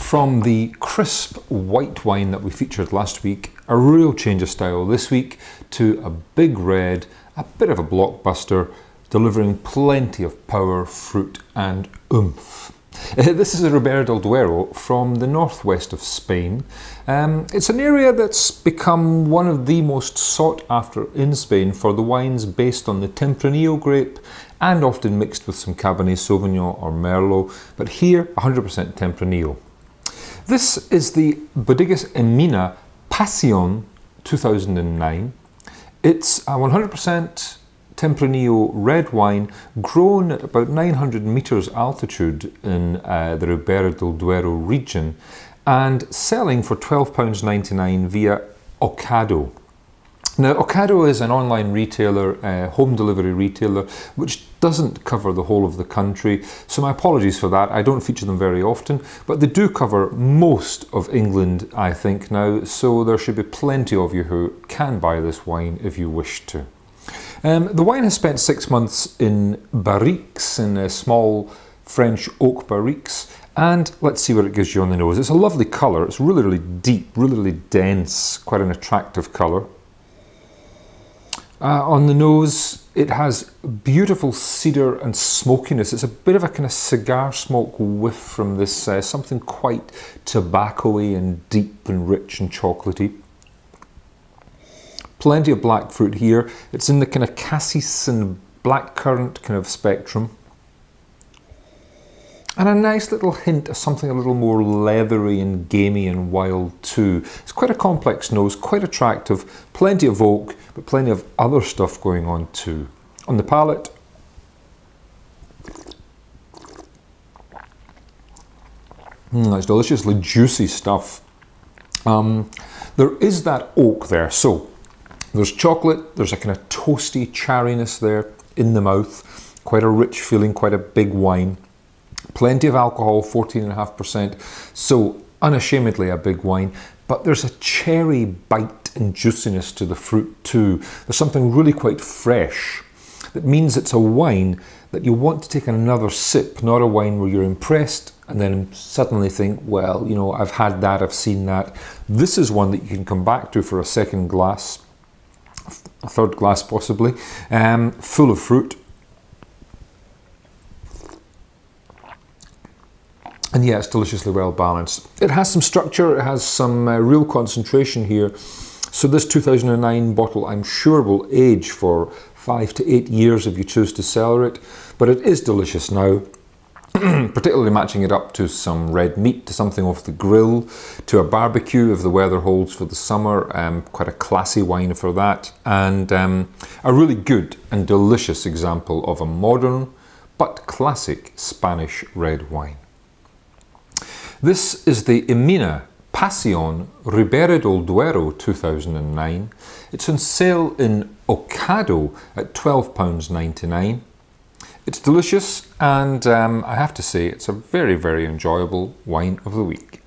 From the crisp white wine that we featured last week, a real change of style this week to a big red, a bit of a blockbuster, delivering plenty of power, fruit and oomph. This is a Ribera del Duero from the northwest of Spain. It's an area that's become one of the most sought after in Spain for the wines based on the Tempranillo grape and often mixed with some Cabernet Sauvignon or Merlot, but here 100% Tempranillo. This is the Bodegas Emina Pasion 2009. It's a 100% Tempranillo red wine grown at about 900 meters altitude in the Ribera del Duero region and selling for £12.99 via Ocado. Now, Ocado is an online retailer, home delivery retailer, which doesn't cover the whole of the country, so my apologies for that. I don't feature them very often, but they do cover most of England, I think, now, so there should be plenty of you who can buy this wine if you wish to. The wine has spent 6 months in barriques, in small French oak barriques, and let's see what it gives you on the nose. It's a lovely colour, it's really, really deep, really, really dense, quite an attractive colour. On the nose, it has beautiful cedar and smokiness. It's a bit of a kind of cigar smoke whiff from this, something quite tobacco-y and deep and rich and chocolatey. Plenty of black fruit here. It's in the kind of cassis and blackcurrant kind of spectrum. And a nice little hint of something a little more leathery and gamey and wild too. It's quite a complex nose, quite attractive, plenty of oak, but plenty of other stuff going on too. On the palate, that's deliciously juicy stuff. There is that oak there, so there's chocolate, there's a kind of toasty chariness there in the mouth, quite a rich feeling, quite a big wine. Plenty of alcohol, 14.5%, so unashamedly a big wine, but there's a cherry bite and juiciness to the fruit too. There's something really quite fresh that means it's a wine that you want to take another sip, not a wine where you're impressed and then suddenly think, well, you know, I've had that, I've seen that. This is one that you can come back to for a second glass, a third glass possibly, full of fruit. And yeah, it's deliciously well balanced. It has some structure, it has some real concentration here. So this 2009 bottle, I'm sure, will age for 5 to 8 years if you choose to cellar it. But it is delicious now, particularly matching it up to some red meat, to something off the grill, to a barbecue if the weather holds for the summer. Quite a classy wine for that. And a really good and delicious example of a modern but classic Spanish red wine. This is the Emina Pasion Ribera del Duero 2009. It's on sale in Ocado at £12.99. It's delicious and I have to say it's a very, very enjoyable wine of the week.